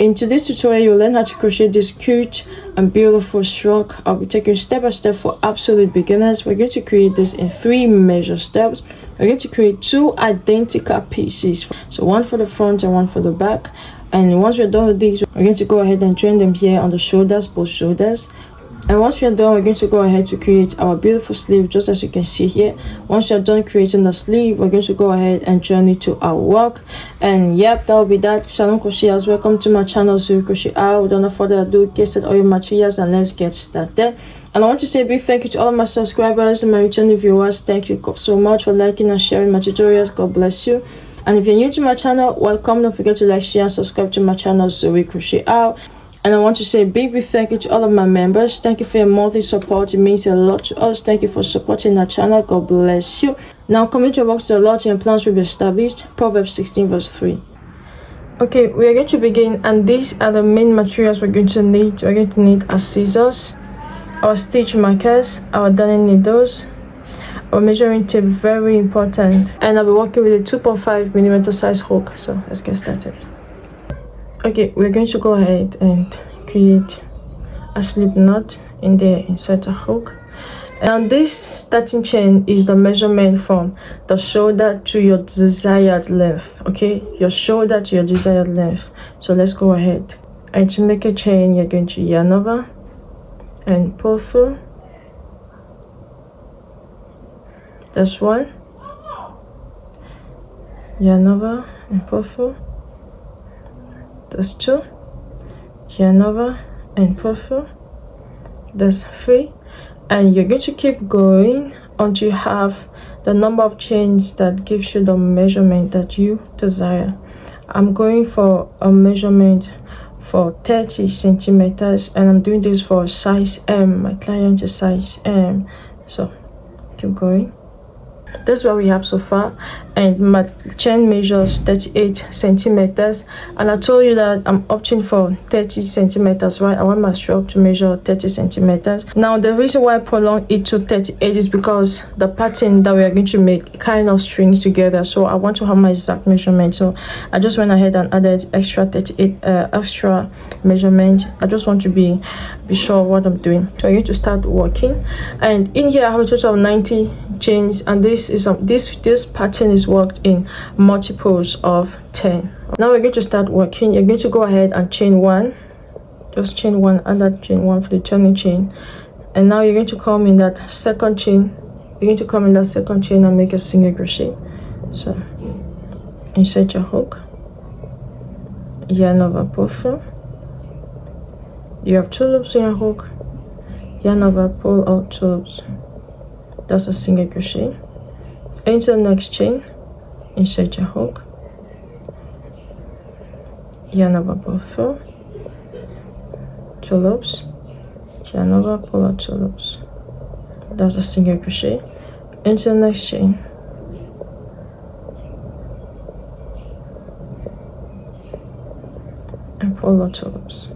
In today's tutorial, you'll learn how to crochet this cute and beautiful stroke. I'll be taking step by step for absolute beginners. We're going to create this in 3 measure steps. We're going to create 2 identical pieces, so one for the front and one for the back. And once we're done with these, we're going to go ahead and join them here on the shoulders, both shoulders. And once we are done, we're going to go ahead to create our beautiful sleeve, just as you can see here. Once you're done creating the sleeve, we're going to go ahead and join it to our work. And yep, that'll be that. Shalom crocheters, welcome to my channel, Zuri Crochet Out. Without further ado, get set all your materials and let's get started. And I want to say a big thank you to all of my subscribers and my returning viewers. Thank you so much for liking and sharing my tutorials. God bless you. And if you're new to my channel, welcome. Don't forget to like, share, and subscribe to my channel, Zuri Crochet Out. And I want to say a big thank you to all of my members. Thank you for your monthly support. It means a lot to us. Thank you for supporting our channel. God bless you. Now, commit your work to the Lord and plans will be established. Proverbs 16 verse 3. Okay, we are going to begin, and these are the main materials we're going to need. We're going to need our scissors, our stitch markers, our darning needles, our measuring tape, very important. And I'll be working with a 2.5mm size hook. So let's get started. Okay, we're going to go ahead and create a slip knot in there inside the hook. And this starting chain is the measurement from the shoulder to your desired length. Okay, your shoulder to your desired length. So let's go ahead. And to make a chain, you're going to yarn over and pull through. That's one. Yarn over and pull through. That's 2. Yarn over and pull through. That's 3. And you're going to keep going until you have the number of chains that gives you the measurement that you desire. I'm going for a measurement for 30 centimeters, and I'm doing this for size M. My client is size M. So keep going. That's what we have so far, and my chain measures 38 centimeters, and I told you that I'm opting for 30 centimeters, right? I want my stroke to measure 30 centimeters. Now the reason why I prolong it to 38 is because the pattern that we are going to make kind of strings together, so I want to have my exact measurement. So I just went ahead and added extra 38 extra measurement. I just want to be sure what I'm doing. So I'm going to start working, and in here I have a total of 90 chains, and this pattern is worked in multiples of 10. Now we're going to start working. You're going to go ahead and chain 1, just chain 1, and that chain 1 for the turning chain. And now you're going to come in that second chain. You're going to come in that second chain and make a single crochet. So insert your hook, yarn over, pull through. You have 2 loops in your hook, yarn over, pull out 2 loops. That's a single crochet. Into the next chain, insert your hook, yarn over, pull through, 2 loops, yarn over, pull out 2 loops. That's a single crochet. Into the next chain, and pull out 2 loops.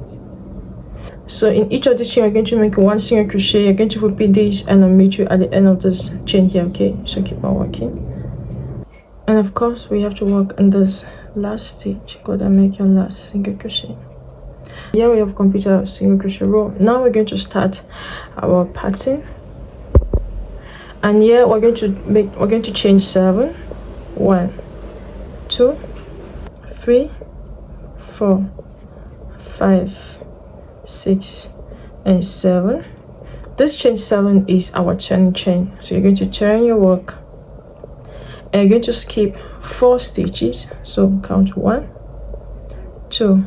So in each of these chain, you're going to make 1 single crochet. You're going to repeat this, and I'll meet you at the end of this chain here. Okay, so keep on working. And of course, we have to work on this last stitch. Go and make your last single crochet. Here we have completed our single crochet row. Now we're going to start our pattern. And here we're going to chain 7. 1, 2, 3, 4, 5, 6 and 7. This chain 7 is our turning chain. So you're going to turn your work, and you're going to skip 4 stitches. So count 1, 2,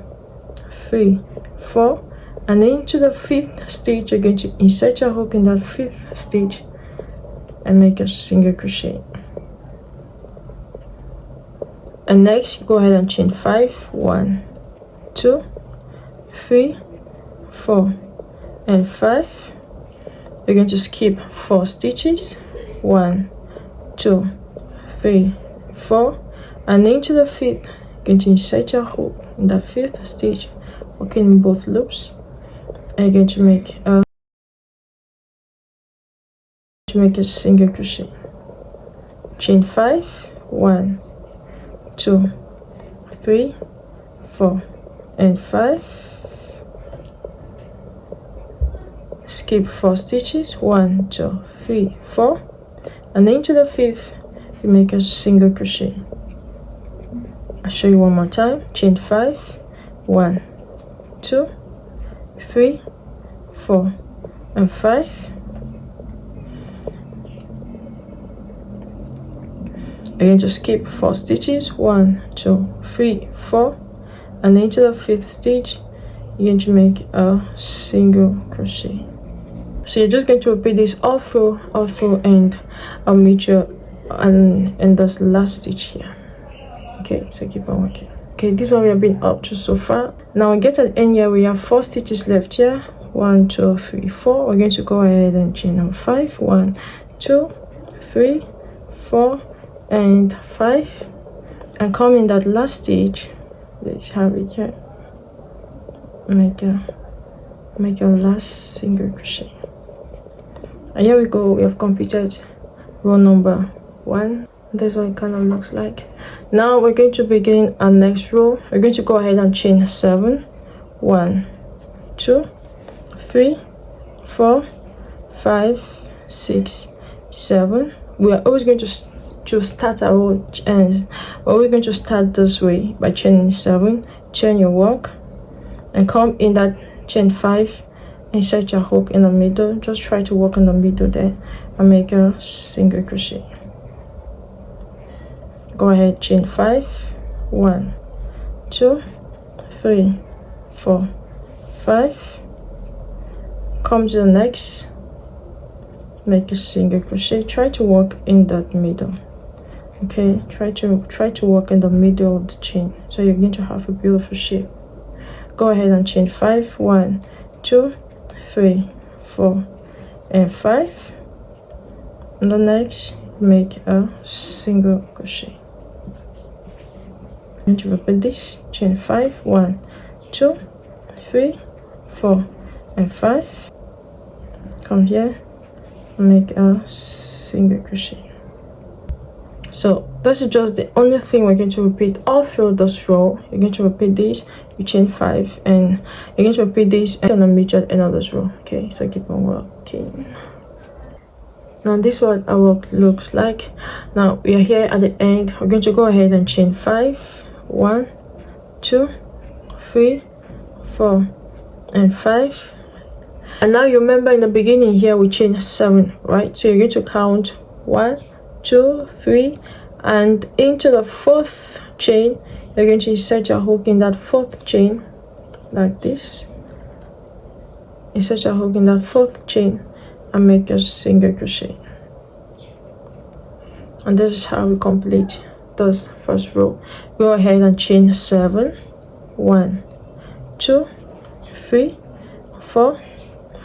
3, 4, and then into the 5th stitch you're going to insert your hook in that 5th stitch and make a single crochet. And next, go ahead and chain 5. 1, 2, 3, 4 and 5. You're going to skip 4 stitches. 1, 2, 3, 4, and into the 5th, you're going to insert your hook in the 5th stitch, working in both loops, and you're going to make a single crochet. Chain 5. 1, 2, 3, 4, and 5, skip 4 stitches, 1 2 3 4, and into the 5th you make a single crochet. I'll show you one more time. Chain 5, 1 2 3 4 and 5. Again, just skip 4 stitches, 1 2 3 4, and into the 5th stitch you're going to make a single crochet. So you're just going to repeat this all through, and I'll meet you in this last stitch here. Okay, so keep on working. Okay, this one we have been up to so far. Now we get to the end here, we have 4 stitches left here. 1 2 3 4. We're going to go ahead and chain number 5. 1 2 3 4 and 5, and come in that last stitch. Let's have it here. Make your last single crochet. And here we go. We have completed row number 1. That's what it kind of looks like. Now we're going to begin our next row. We're going to go ahead and chain 7. 1 2 3 4 5 6 7. We are always going to start our row, and we're always going to start this way by chaining 7. Chain your work and come in that chain 5, insert your hook in the middle. Just try to work in the middle there and make a single crochet. Go ahead, chain 5. 1 2 3 4 5. Come to the next, make a single crochet. Try to work in that middle. Okay, try to work in the middle of the chain, so you're going to have a beautiful shape. Go ahead and chain 5. 1 2 3 4 and 5. And the next, make a single crochet. I'm going to repeat this. Chain 5. 1 2 3 4 and 5. Come here, make a single crochet. So this is just the only thing we're going to repeat all through this row. You're going to repeat this, you chain 5, and you're going to repeat this and then meet at another row. Okay, so keep on working. Now this is what our work looks like. Now we are here at the end. We're going to go ahead and chain 5. 1 2 3 4 and 5. And now you remember in the beginning here we chained 7, right? So you're going to count 1 2 3, and into the 4th chain you're going to insert your hook in that 4th chain like this. Insert your hook in that 4th chain and make a single crochet. And this is how we complete this first row. Go ahead and chain 7. 1 2 3 4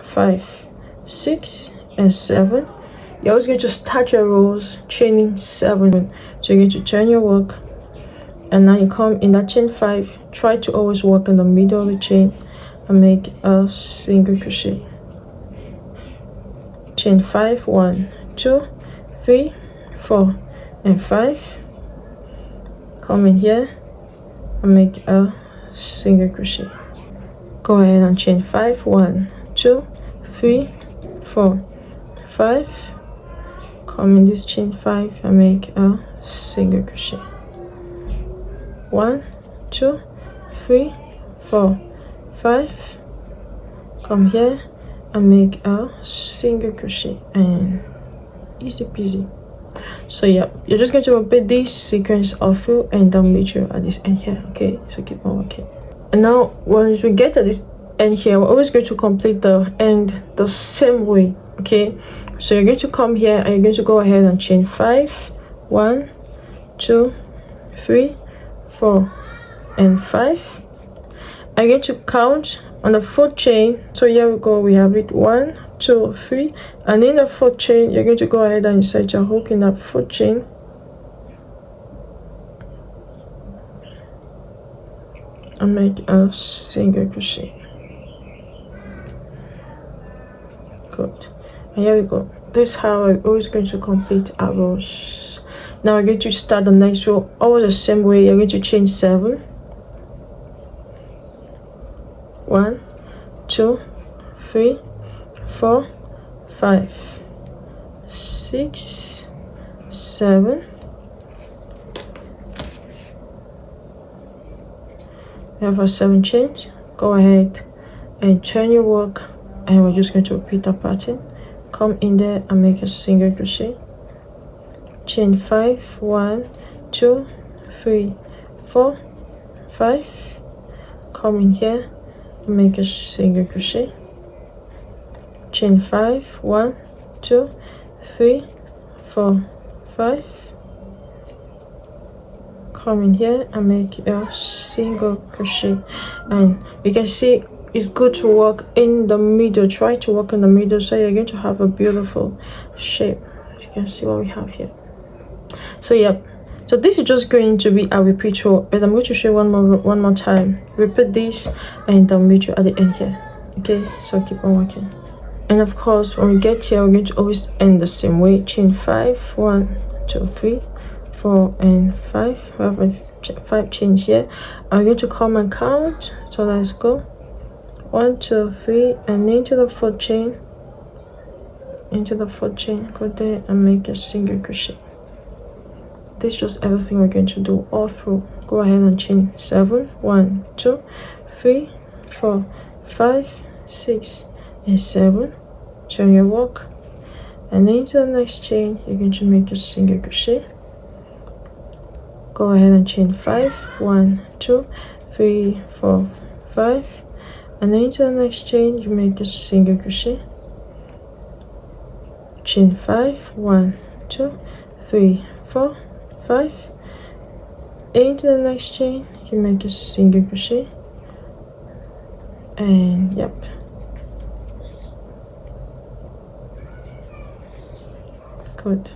5 6 and 7. You're always going to start your rows chaining 7. So you're going to turn your work, and now you come in that chain 5. Try to always work in the middle of the chain and make a single crochet. Chain 5. 1 2 3 4 and 5. Come in here and make a single crochet. Go ahead and chain 5. 1 2 3 4 5. Come in this chain 5 and make a single crochet. 1 2 3 4 5. Come here and make a single crochet, and easy peasy. So yeah, you're just going to repeat this sequence all through, and then meet you at this end here. Okay, so keep on working. And now once we get to this end here, we're always going to complete the end the same way. Okay, so you're going to come here and you're going to go ahead and chain 5. 1 2 3 4 and 5. I'm going to count on the 4th chain. So here we go, we have it 1 2 3, and in the 4th chain you're going to go ahead and insert your hook in that 4th chain and make a single crochet. Good. And here we go. This is how I'm always going to complete our rows. Now we're going to start the next row always the same way. You're going to chain 7. 1, 2, 3, 4, 5, 6, 7. We have our 7 chains. Go ahead and turn your work, and we're just going to repeat the pattern. Come in there and make a single crochet. Chain 5, 1, 2, 3, 4, 5. Come in here and make a single crochet. Chain 5, 1, 2, 3, 4, 5. Come in here and make a single crochet, and you can see it's good to work in the middle. Try to work in the middle so you're going to have a beautiful shape. You can see what we have here. So yeah, so this is just going to be a repeat row, but I'm going to show you one more time. Repeat this and I'll meet you at the end here. Okay, so keep on working. And of course, when we get here, we're going to always end the same way. Chain 5, 1, 2, 3, 4 and 5. We have 5 chains here. I'm going to come and count. So let's go. 1, 2, 3, and into the 4th chain. Into the 4th chain, go there and make a single crochet. This is just everything we're going to do all through. Go ahead and chain 7, 1, 2, 3, 4, 5, 6 and 7. Turn your work, and into the next chain you're going to make a single crochet. Go ahead and chain 5, 1, 2, 3, 4, 5, and then into the next chain you make a single crochet. Chain 5, 1, 2, 3, 4, 5. Into the next chain you make a single crochet, and yep. Good.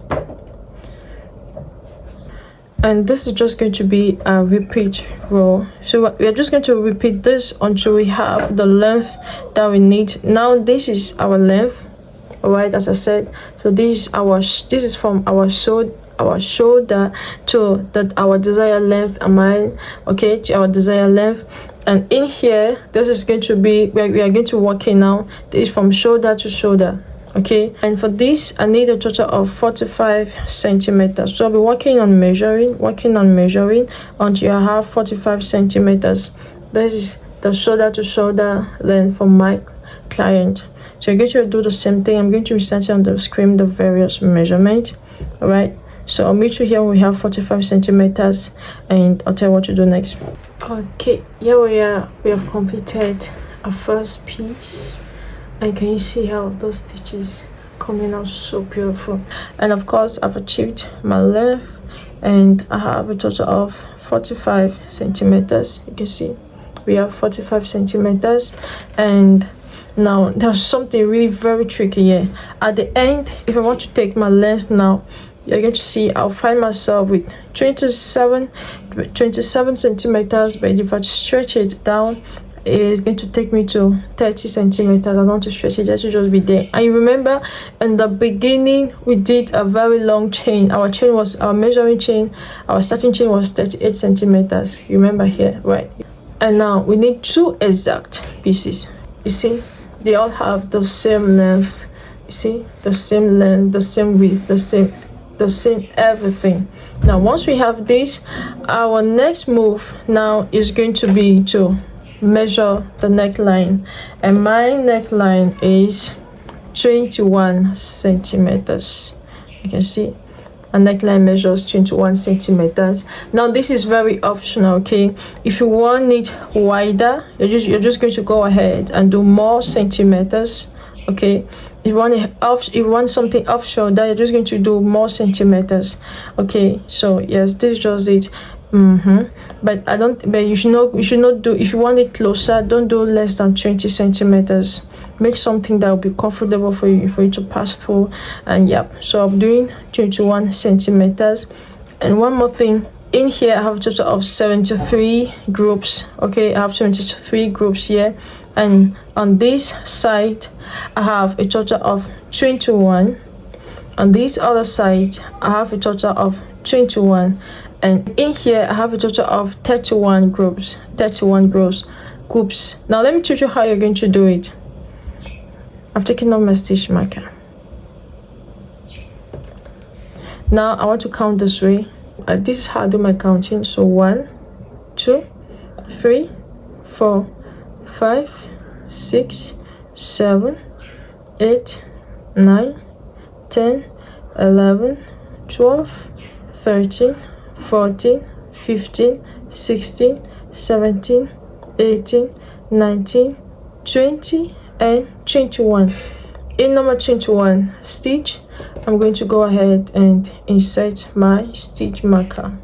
And this is just going to be a repeat row, so we are just going to repeat this until we have the length that we need. Now this is our length, all right, as I said. So this is from our shoulder to our desired length, okay, to our desired length. And in here, this is going to be where we are going to work in now. This is from shoulder to shoulder. Okay, and for this I need a total of 45 centimeters. So I'll be working on measuring until I have 45 centimeters. This is the shoulder to shoulder length for my client. So you're going to do the same thing. I'm going to be sending on the screen the various measurements. All right, so I'll meet you here when we have 45 centimeters, and I'll tell you what to do next. Okay, here we are. We have completed our first piece. And can you see how those stitches coming out so beautiful? And of course I've achieved my length, and I have a total of 45 centimeters. You can see we have 45 centimeters. And now there's something really very tricky here. At the end, if I want to take my length now, you're going to see I'll find myself with 27 centimeters, but if I stretch it down, is going to take me to 30 centimeters. I want to stretch it, that should just be there. And you remember in the beginning we did a very long chain. Our measuring chain, our starting chain was 38 centimeters. You remember here, right? And now we need 2 exact pieces. You see, they all have the same length. You see, the same length, the same width, the same everything. Now once we have this, our next move now is going to be to measure the neckline, and my neckline is 21 centimeters. You can see a neckline measures 21 centimeters. Now this is very optional, okay? If you want it wider, you're just going to go ahead and do more centimeters, okay? If you want something off shoulder, you're just going to do more centimeters, okay? So yes, this is just it. But you should not do, if you want it closer, don't do less than 20 centimeters. Make something that will be comfortable for you to pass through. And yeah, so I'm doing 21 centimeters. And one more thing, in here I have a total of 73 groups, okay? I have 73 groups here, and on this side I have a total of 21. On this other side I have a total of 21, and in here I have a total of 31 groups. groups. Now let me teach you how you're going to do it. I'm taking out my stitch marker. Now I want to count this way. This is how I do my counting. So 1, 2, 3, 4, 5, 6, 7, 8, 9, 10, 11, 12, 13, 14, 15, 16, 17, 18, 19, 20, and 21. In number 21 stitch, I'm going to go ahead and insert my stitch marker.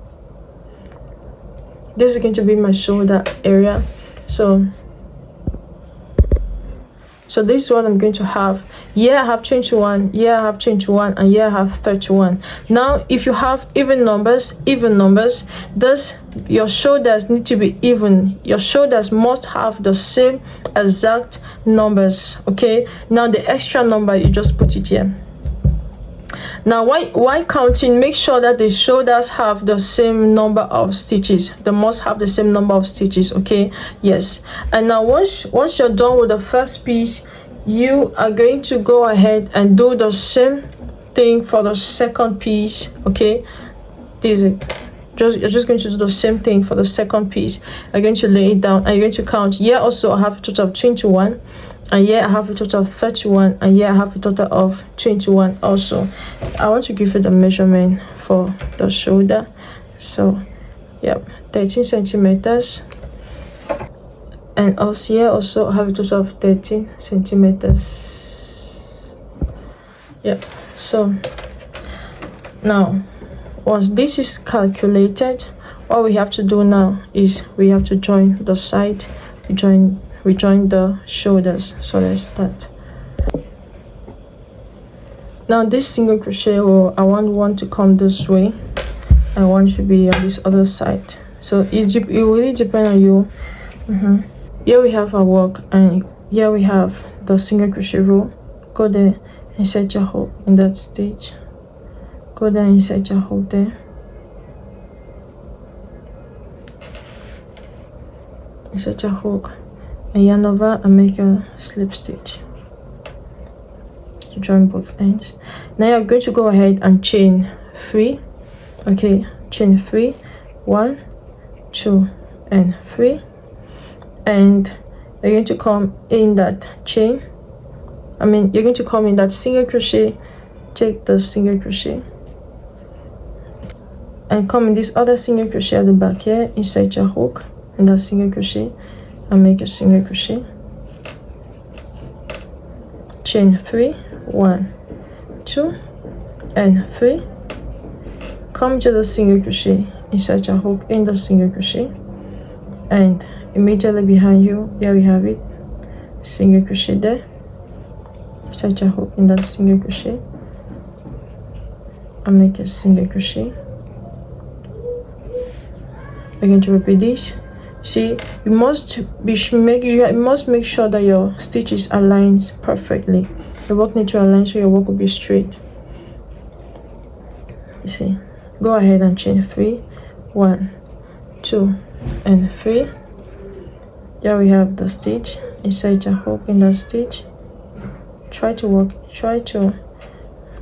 This is going to be my shoulder area. So this is what I'm going to have. Here I have 21, here I have 21, and here I have 31. Now if you have even numbers, your shoulders need to be even. Your shoulders must have the same exact numbers. Okay, now the extra number, you just put it here. Now why counting, make sure that the shoulders have the same number of stitches. They must have the same number of stitches. Okay, yes. And now once you're done with the first piece, you are going to go ahead and do the same thing for the second piece. Okay, you're just going to do the same thing for the second piece. You're going to lay it down and you're going to count. Here also I have a total of 21, and here I have a total of 31, and here I have a total of 21 also. I want to give you the measurement for the shoulder. So yep, 13 centimeters, and also here also I have a total of 13 centimeters. Yep. So now once this is calculated, what we have to do now is we have to join the side. We join the shoulders. So let's start. Now this single crochet row, I want one to come this way and one should be on this other side. So it really depends on you. Here we have our work, and here we have the single crochet row. Go there, insert your hook in that stitch. Go there, insert your hook there. Insert your hook and yarn over and make a slip stitch to join both ends. Now you're going to go ahead and chain 3. Okay, chain 3, 1, 2, and 3, and you're going to come in that chain. You're going to come in that single crochet, take the single crochet, and come in this other single crochet at the back here, insert your hook in that single crochet and make a single crochet, chain 3, 1, 2, and 3, come to the single crochet, insert your hook in the single crochet, and immediately behind you, here we have it, single crochet there, insert your hook in that single crochet and make a single crochet. We're going to repeat this. See, you must make sure that your stitches align perfectly. The work needs to align so your work will be straight. You see, go ahead and chain 3, 1, 2, and 3. There we have the stitch. Insert your hook in the stitch. Try to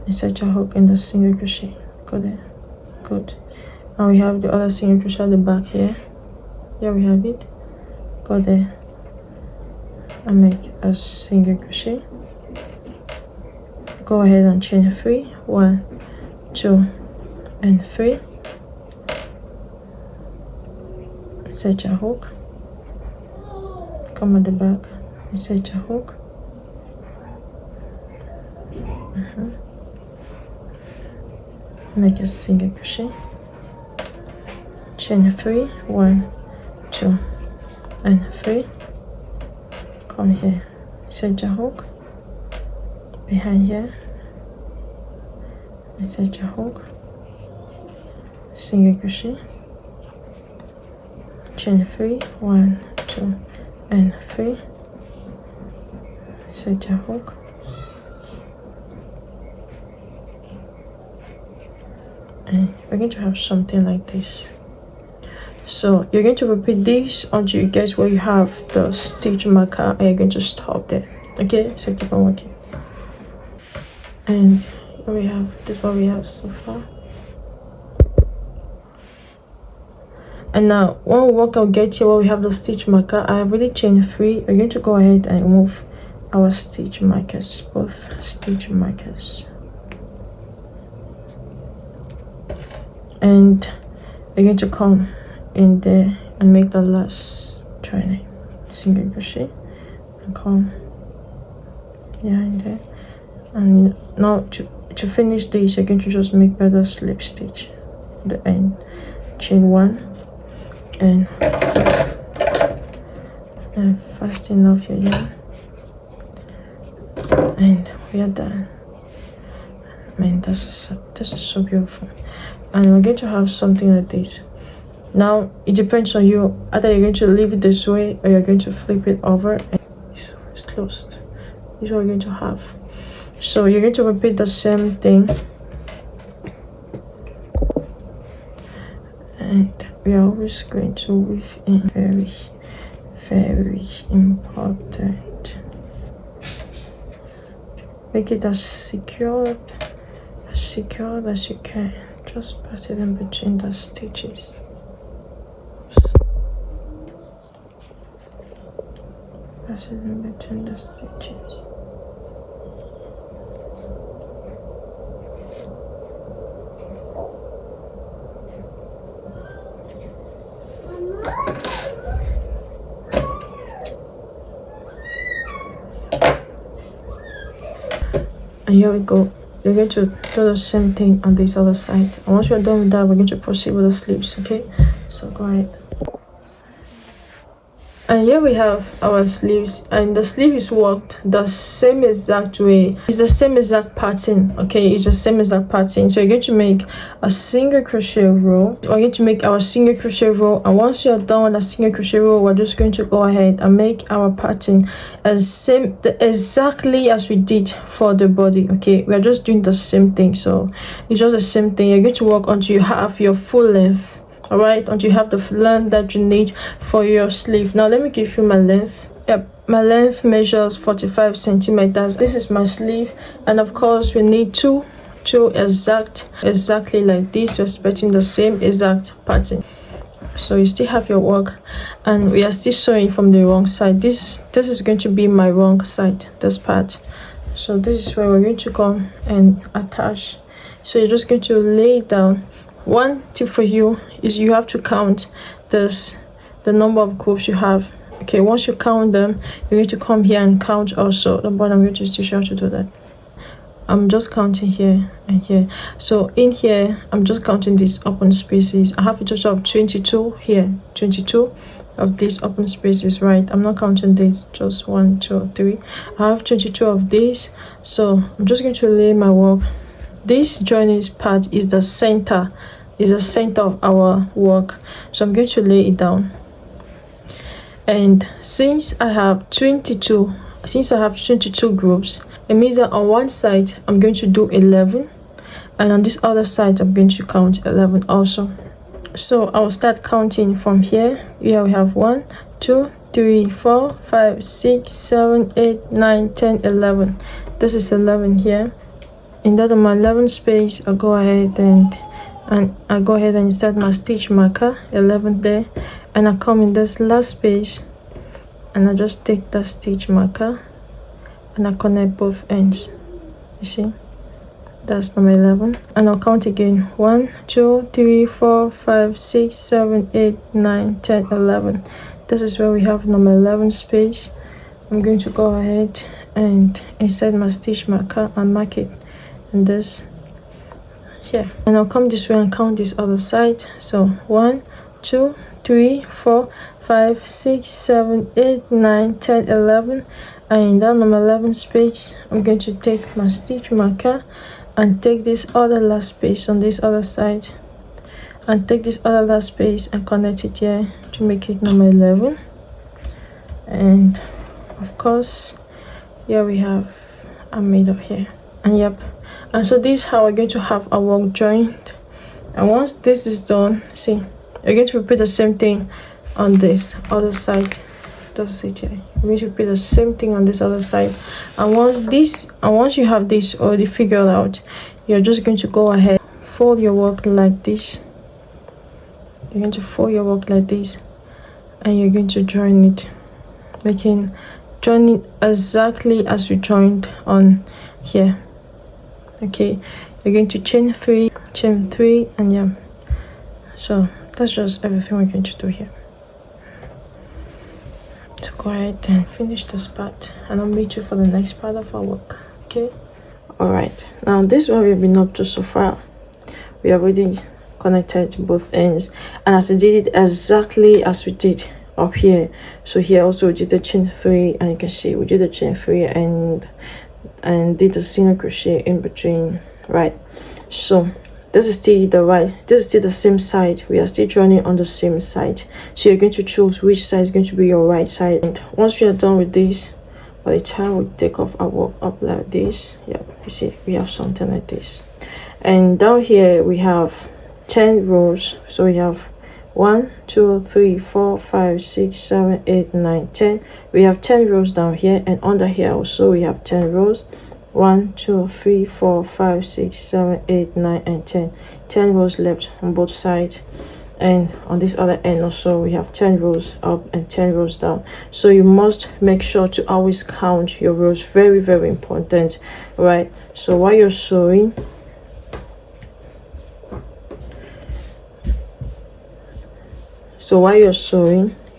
insert your hook in the single crochet. Go there. Good. Now we have the other single crochet at the back here. Here we have it. Go there and make a single crochet. Go ahead and chain 3, 1, 2, and 3. Insert your hook. Come at the back. Insert your hook. Make a single crochet. Chain 3, 1, 2, and 3. Come here, insert your hook behind here, insert your hook, single crochet, chain 3, 1, 2, and 3, insert your hook, and we're going to have something like this. So you're going to repeat this until you get where you have the stitch marker, and you're going to stop there. Okay, so keep on working. And here we have, this is what we have so far. And now when we work out, get here where we have the stitch marker, I have already chained 3. We're going to go ahead and remove our stitch markers, both stitch markers, and we're going to come in there and make the last joining single crochet and come in there. And now to finish this, you're going to just make better slip stitch at the end, chain 1 and fasten off your yarn, and we are done. Man, this is so beautiful. And we're going to have something like this. Now it depends on you, either you're going to leave it this way or you're going to flip it over and it's closed. This is what we're going to have. So you're going to repeat the same thing, and we are always going to weave in. Very, very important. Make it as secured as you can. Just pass it in between the stitches. Pass it in between the stitches. And here we go. You're going to do the same thing on this other side. And once you're done with that, we're going to proceed with the sleeves. Okay, so go ahead. And here we have our sleeves, and the sleeve is worked the same exact way. It's the same exact pattern. Okay, it's the same exact pattern. So you're going to make a single crochet row. We're going to make our single crochet row, and once you're done with a single crochet row, we're just going to go ahead and make our pattern exactly as we did for the body. Okay, we're just doing the same thing, so it's just the same thing. You're going to work until you have your full length. All right, until you have the length that you need for your sleeve. Now let me give you my length. Yep, my length measures 45 centimeters. This is my sleeve, and of course we need two exactly like this, respecting the same exact pattern. So you still have your work, and we are still sewing from the wrong side. This is going to be my wrong side, this part. So this is where we're going to come and attach. So you're just going to lay it down. One tip for you is you have to count the number of groups you have. Okay, once you count them, you need to come here and count also. But I'm going to teach you how to do that. I'm just counting here and here. So in here, I'm just counting these open spaces. I have a total of 22 here, 22 of these open spaces, right? I'm not counting this, just 1, 2, 3. I have 22 of these. So I'm just going to lay my work. This joining part is the center of our work, so I'm going to lay it down. And since I have 22 groups, it means that on one side I'm going to do 11, and on this other side I'm going to count 11 also. So I'll start counting from here. Here we have 1, 2, 3, 4, 5, 6, 7, 8, 9, 10, 11. This is 11 here. In that, on my 11th space, I'll go ahead and insert my stitch marker, 11 there, and I come in this last space, and I just take that stitch marker and I connect both ends. You see, that's number 11, and I'll count again. 1, 2, 3, 4, 5, 6, 7, 8, 9, 10, 11. This is where we have number 11 space. I'm going to go ahead and insert my stitch marker and mark it. And this here, and I'll come this way and count this other side. So 1, 2, 3, 4, 5, 6, 7, 8, 9, 10, 11. And in that number 11 space, I'm going to take my stitch marker and take this other last space on this other side, and take this other last space and connect it here to make it number 11. And of course, here we have a middle here, and yep. And so this is how we're going to have our work joined. And once this is done, see, You're going to repeat the same thing on this other side. That's it here. You're going to repeat the same thing on this other side. And once you have this already figured out, you're just going to go ahead, fold your work like this. You're going to fold your work like this, and you're going to join it, join it exactly as you joined on here. Okay, you're going to chain 3, and yeah. So that's just everything we're going to do here. So go ahead and finish this part, and I'll meet you for the next part of our work. Okay. All right. Now this is what we've been up to so far. We have already connected both ends, and as I did it exactly as we did up here. So here also we did the chain 3, and you can see we did the chain 3 and did a single crochet in between, right? So this is still the same side. We are still joining on the same side, so you're going to choose which side is going to be your right side. And once we are done with this, by the time we take off our work up like this, yeah, you see we have something like this. And down here we have 10 rows. So we have 1 2 3 4 5 6 7 8 9 10. We have 10 rows down here, and under here also we have 10 rows. 1 2 3 4 5 6 7 8 9 and 10 rows left on both sides. And on this other end also we have 10 rows up and 10 rows down. So you must make sure to always count your rows. Very, very important, right? So while you're sewing,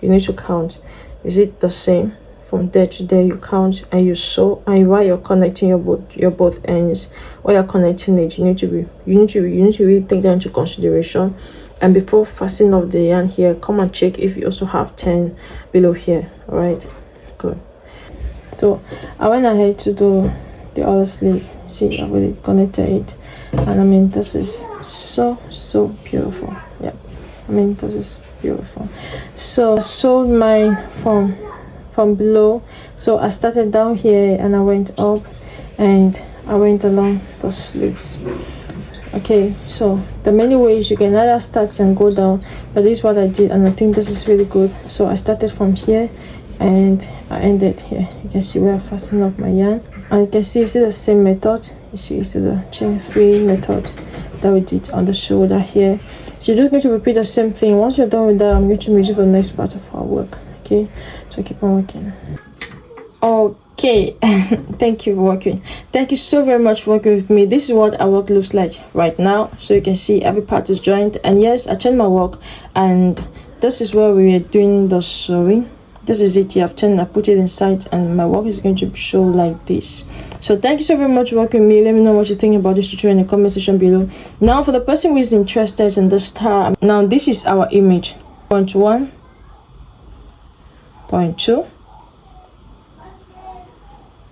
you need to count. Is it the same? From there to there, you count and you sew. And while you're connecting your both ends, while you're connecting it, you need to really take that into consideration. And before fastening off the yarn here, come and check if you also have 10 below here. All right, good. So I went ahead to do the other sleeve. See, I already connected it, and I mean this is so beautiful. Yeah, I mean this is beautiful. So I sewed mine from below. So I started down here and I went up and I went along the sleeves. Okay, so the many ways you can either start and go down, but this is what I did, and I think this is really good. So I started from here and I ended here. You can see where I fastened up my yarn, and you can see the same method. You see the chain 3 method that we did on the shoulder here. So you're just going to repeat the same thing. Once you're done with that, I'm going to meet you for the next part of our work. Okay, so keep on working. Okay, thank you for working. Thank you so very much for working with me. This is what our work looks like right now. So you can see every part is joined, and yes, I changed my work, and this is where we are doing the sewing. This is it. I put it inside, and my work is going to show like this. So thank you so very much for working with me. Let me know what you think about this tutorial in the comment section below. Now for the person who is interested in the star, now this is our image. Point 1, point 2,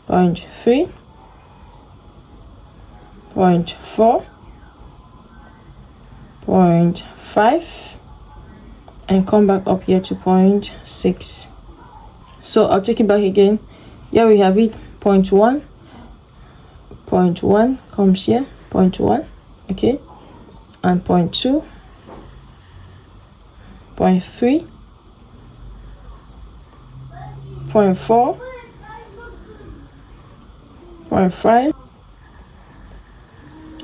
point 3, point 4, point 5, and come back up here to point 6. So I'll take it back again. Here we have it. Point 1 comes here, point 1, okay, and point 2, point 3, point 4, point 5,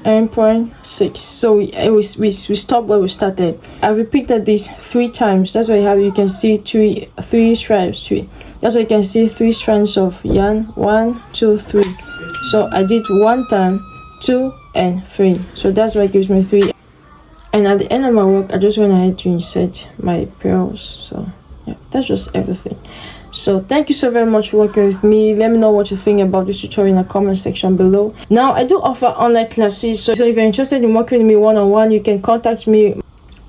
and point 6. So we stopped where we started. I repeated this 3 times. That's why you can see three strands. 3. That's why you can see 3 strands of yarn. 1 2 3. So I did 1 time, 2 and 3. So that's why it gives me 3. And at the end of my work, I just went ahead to insert my pearls. So yeah, that's just everything. So thank you so very much for working with me. Let me know what you think about this tutorial in the comment section below. Now I do offer online classes, so if you're interested in working with me one-on-one, you can contact me.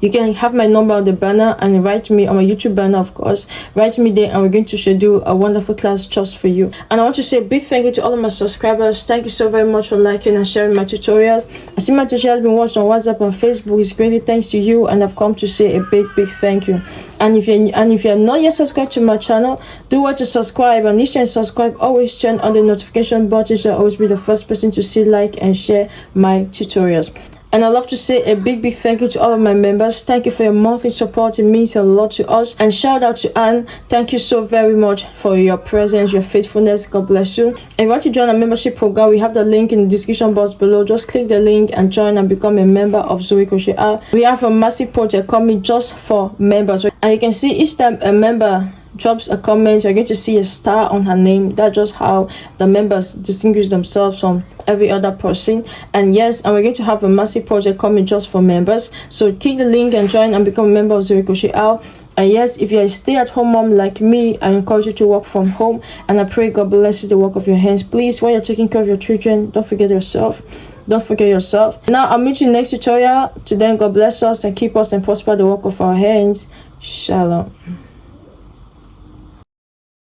You can have my number on the banner and write me on my YouTube banner, of course. Write me there, and we're going to schedule a wonderful class just for you. And I want to say a big thank you to all of my subscribers. Thank you so very much for liking and sharing my tutorials. I see my tutorials have been watched on WhatsApp and Facebook. It's greatly thanks to you, and I've come to say a big thank you. And if you're not yet subscribed to my channel, do want to subscribe, and each time subscribe, always turn on the notification button so you'll always be the first person to see, like, and share my tutorials. And I'd love to say a big thank you to all of my members. Thank you for your monthly support. It means a lot to us. And shout out to Anne. Thank you so very much for your presence, your faithfulness. God bless you. And if you want to join our membership program, we have the link in the description box below. Just click the link and join and become a member of Zoe Crochet Art. We have a massive project coming just for members. And you can see each time a member drops a comment, you're going to see a star on her name. That's just how the members distinguish themselves from every other person. And yes, and we're going to have a massive project coming just for members. So click the link and join and become a member of Zoe Crochet Art. And yes, if you're a stay-at-home mom like me, I encourage you to work from home, and I pray God blesses the work of your hands. Please, while you're taking care of your children, don't forget yourself. Don't forget yourself. Now I'll meet you next tutorial. Till then, God bless us and keep us and prosper the work of our hands. Shalom.